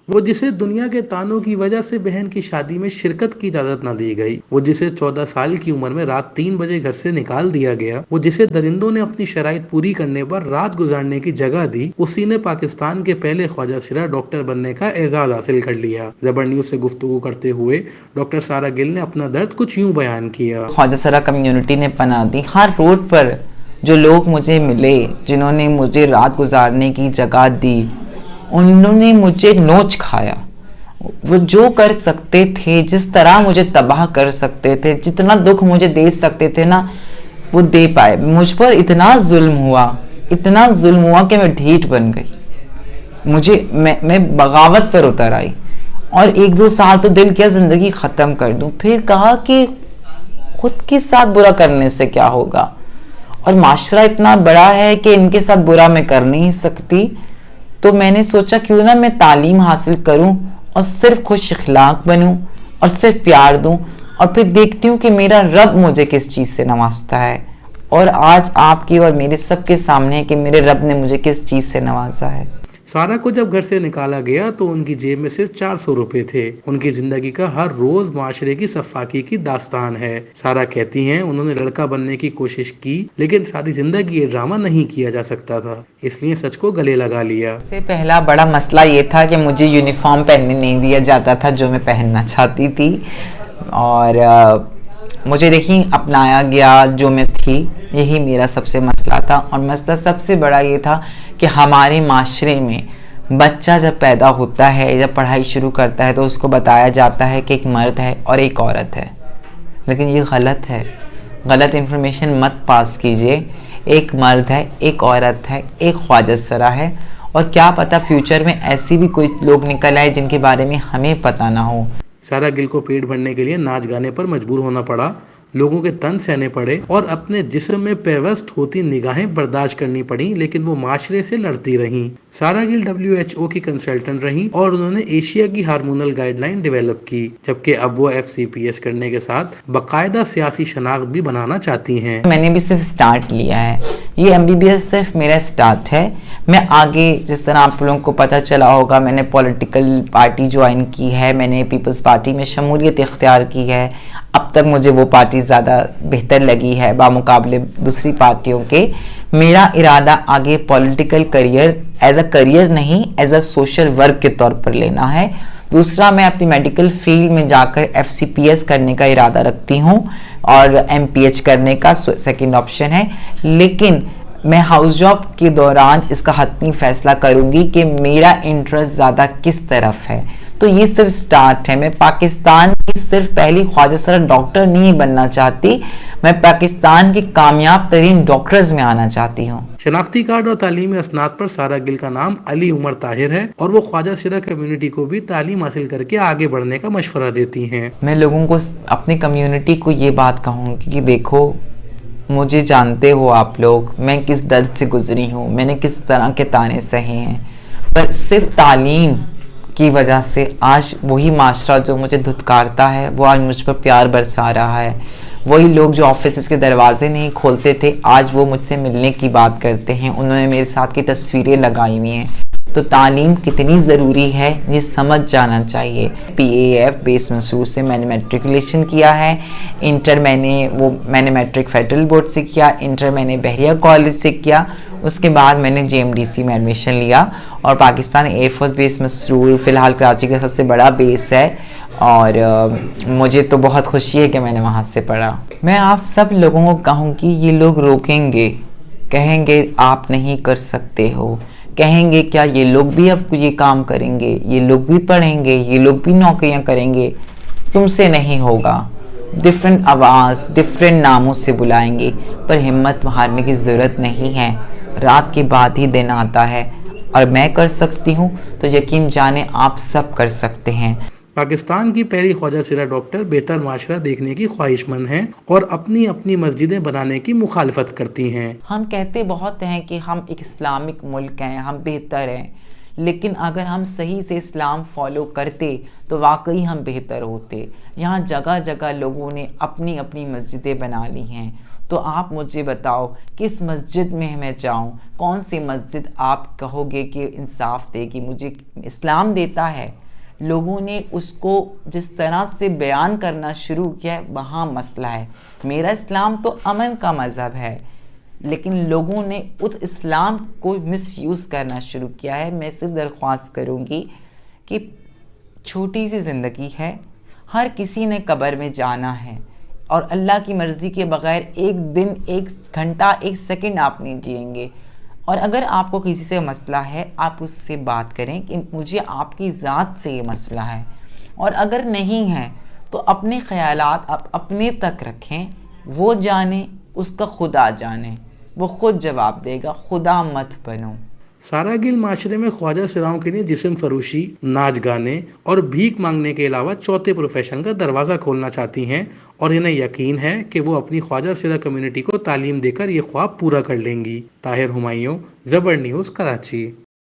وہ جسے دنیا کے تانوں کی وجہ سے بہن کی شادی میں شرکت کی اجازت نہ دی گئی، وہ جسے 14 سال کی عمر میں رات 3 بجے گھر سے نکال دیا گیا، وہ جسے درندوں نے اپنی شرائط پوری کرنے پر رات گزارنے کی جگہ دی، اسی نے پاکستان کے پہلے خواجہ سرا ڈاکٹر بننے کا اعزاز حاصل کر لیا۔ زبر نیوز سے گفتگو کرتے ہوئے ڈاکٹر سارا گل نے اپنا درد کچھ یوں بیان کیا۔ خواجہ سرا کمیونٹی نے پناہ دی، ہر روڈ پر جو لوگ مجھے ملے، جنہوں نے مجھے رات گزارنے کی جگہ دی، انہوں نے مجھے نوچ کھایا۔ وہ جو کر سکتے تھے، جس طرح مجھے تباہ کر سکتے تھے، جتنا دکھ مجھے دے سکتے تھے نا، وہ دے پائے۔ مجھ پر اتنا ظلم ہوا کہ میں ڈھیٹ بن گئی، میں بغاوت پر اتر آئی، اور 1-2 سال تو دل کیا زندگی ختم کر دوں۔ پھر کہا کہ خود کے ساتھ برا کرنے سے کیا ہوگا، اور معاشرہ اتنا بڑا ہے کہ ان کے ساتھ برا میں کر نہیں سکتی، تو میں نے سوچا کیوں نہ میں تعلیم حاصل کروں اور صرف خوش اخلاق بنوں اور صرف پیار دوں، اور پھر دیکھتی ہوں کہ میرا رب مجھے کس چیز سے نوازتا ہے۔ اور آج آپ کی اور میرے سب کے سامنے ہے کہ میرے رب نے مجھے کس چیز سے نوازا ہے۔ سارا کو جب گھر سے نکالا گیا تو ان کی جیب میں صرف 400 روپے تھے۔ ان کی زندگی کا ہر روز معاشرے کی صفاقی کی داستان ہے۔ سارا کہتی ہیں انہوں نے لڑکا بننے کی کوشش کی، لیکن ساری زندگی یہ ڈرامہ نہیں کیا جا سکتا تھا، اس لیے سچ کو گلے لگا لیا۔ سے پہلا بڑا مسئلہ یہ تھا کہ مجھے یونیفارم پہننے نہیں دیا جاتا تھا جو میں پہننا چاہتی تھی، اور مجھے نہیں اپنایا گیا جو میں تھی، یہی میرا سب سے مسئلہ تھا۔ اور مسئلہ سب سے بڑا یہ تھا کہ ہمارے معاشرے میں بچہ جب پیدا ہوتا ہے، جب پڑھائی شروع کرتا ہے، تو اس کو بتایا جاتا ہے کہ ایک مرد ہے اور ایک عورت ہے، لیکن یہ غلط ہے۔ غلط انفارمیشن مت پاس کیجیے۔ ایک مرد ہے، ایک عورت ہے، ایک خواجہ سرا ہے، اور کیا پتہ فیوچر میں ایسی بھی کوئی لوگ نکل آئے جن کے بارے میں ہمیں پتہ نہ ہو۔ سارا گل کو پیٹ بھرنے کے لیے ناچ گانے پر مجبور ہونا پڑا، لوگوں کے تن سہنے پڑے اور اپنے جسم میں پیوست ہوتی نگاہیں برداشت کرنی پڑیں، لیکن وہ معاشرے سے لڑتی رہیں۔ سارا گل WHO کی کنسلٹنٹ رہیں اور انہوں نے ایشیا کی ہارمونل گائیڈ لائن ڈیولپ کی، جبکہ اب وہ FCPS کرنے کے ساتھ باقاعدہ سیاسی شناخت بھی بنانا چاہتی ہیں۔ میں نے بھی صرف سٹارٹ لیا ہے، یہ MBBS صرف میرا سٹارٹ ہے۔ میں آگے جس طرح آپ لوگوں کو پتہ چلا ہوگا، میں نے پولیٹیکل پارٹی جوائن کی ہے، میں نے پیپلز پارٹی میں شمولیت اختیار کی ہے۔ اب تک مجھے وہ پارٹی زیادہ بہتر لگی ہے بامقابلے دوسری پارٹیوں کے۔ میرا ارادہ آگے political career as a career نہیں، ایز اے سوشل ورک کے طور پر لینا ہے۔ دوسرا، میں اپنی میڈیکل فیلڈ میں جا کر FCPS کرنے کا ارادہ رکھتی ہوں، اور MPH کرنے کا سیکنڈ آپشن ہے، لیکن میں ہاؤس جاب کے دوران اس کا حتمی فیصلہ کروں گی کہ میرا انٹرسٹ زیادہ کس طرف ہے۔ تو یہ صرف سٹارٹ ہے۔ میں پاکستان کی صرف پہلی خواجہ سرا ڈاکٹر نہیں بننا چاہتی، میں پاکستان کی کامیاب ترین ڈاکٹرز میں آنا چاہتی ہوں۔ شناختی کارڈ اور تعلیمی اسناد پر سارا گل کا نام علی عمر طاہر ہے، اور وہ خواجہ سرا کمیونٹی کو بھی تعلیم حاصل کر کے آگے بڑھنے کا مشورہ دیتی ہیں۔ میں لوگوں کو، اپنی کمیونٹی کو یہ بات کہوں کہ دیکھو، مجھے جانتے ہو آپ لوگ، میں کس درد سے گزری ہوں، میں نے کس طرح کے تانے سہے ہیں، پر صرف تعلیم کی وجہ سے آج وہی معاشرہ جو مجھے دھتکارتا ہے، وہ آج مجھ پر پیار برسا رہا ہے۔ وہی لوگ جو آفیسز کے دروازے نہیں کھولتے تھے، آج وہ مجھ سے ملنے کی بات کرتے ہیں، انہوں نے میرے ساتھ کی تصویریں لگائی ہوئی ہیں۔ تو تعلیم کتنی ضروری ہے یہ سمجھ جانا چاہیے۔ PAF بیس مسرور سے میں نے میٹریکولیشن کیا ہے، انٹر میں نے میٹرک فیڈرل بورڈ سے کیا، انٹر میں نے بحریہ کالج سے کیا، اس کے بعد میں نے JMDC میں ایڈمیشن لیا، اور پاکستان ایئر فورس بیس مسرور فی الحال کراچی کا سب سے بڑا بیس ہے، اور مجھے تو بہت خوشی ہے کہ میں نے وہاں سے پڑھا۔ میں آپ سب لوگوں کو کہوں کہ یہ لوگ روکیں گے، کہیں گے آپ نہیں کر سکتے ہو، کہیں گے کیا یہ لوگ بھی اب یہ کام کریں گے، یہ لوگ بھی پڑھیں گے، یہ لوگ بھی نوکریاں کریں گے، تم سے نہیں ہوگا۔ ڈفرینٹ آواز، ڈفرینٹ ناموں سے بلائیں گے، پر ہمت ہارنے کی ضرورت نہیں ہے۔ رات کے بعد ہی دن آتا ہے، اور میں کر سکتی ہوں تو یقین جانیں آپ سب کر سکتے ہیں۔ پاکستان کی پہلی خواجہ سرا ڈاکٹر بہتر معاشرہ دیکھنے کی خواہش مند ہیں اور اپنی اپنی مسجدیں بنانے کی مخالفت کرتی ہیں۔ ہم کہتے بہت ہیں کہ ہم ایک اسلامک ملک ہیں، ہم بہتر ہیں، لیکن اگر ہم صحیح سے اسلام فالو کرتے تو واقعی ہم بہتر ہوتے. یہاں جگہ جگہ لوگوں نے اپنی اپنی مسجدیں بنا لی ہیں. تو آپ مجھے بتاؤ کس مسجد میں میں جاؤں؟ کون سی مسجد آپ کہو گے کہ انصاف دے گی مجھے؟ اسلام دیتا ہے. لوگوں نے اس کو جس طرح سے بیان کرنا شروع کیا ہے وہاں مسئلہ ہے. میرا اسلام تو امن کا مذہب ہے، لیکن لوگوں نے اس اسلام کو مس یوز کرنا شروع کیا ہے. میں سے درخواست کروں گی کہ چھوٹی سی زندگی ہے، ہر کسی نے قبر میں جانا ہے، اور اللہ کی مرضی کے بغیر ایک دن، ایک گھنٹہ، ایک سیکنڈ آپ نہیں جئیں گے. اور اگر آپ کو کسی سے مسئلہ ہے آپ اس سے بات کریں کہ مجھے آپ کی ذات سے یہ مسئلہ ہے، اور اگر نہیں ہے تو اپنے خیالات آپ اپنے تک رکھیں. وہ جانے، اس کا خدا جانے، وہ خود جواب دے گا. خدا مت بنو. سارا گل معاشرے میں خواجہ سراؤں کے لیے جسم فروشی، ناچ گانے اور بھیک مانگنے کے علاوہ چوتھے پروفیشن کا دروازہ کھولنا چاہتی ہیں، اور انہیں یقین ہے کہ وہ اپنی خواجہ سرا کمیونٹی کو تعلیم دے کر یہ خواب پورا کر لیں گی. طاہر ہمایوں، زبر نیوز، کراچی.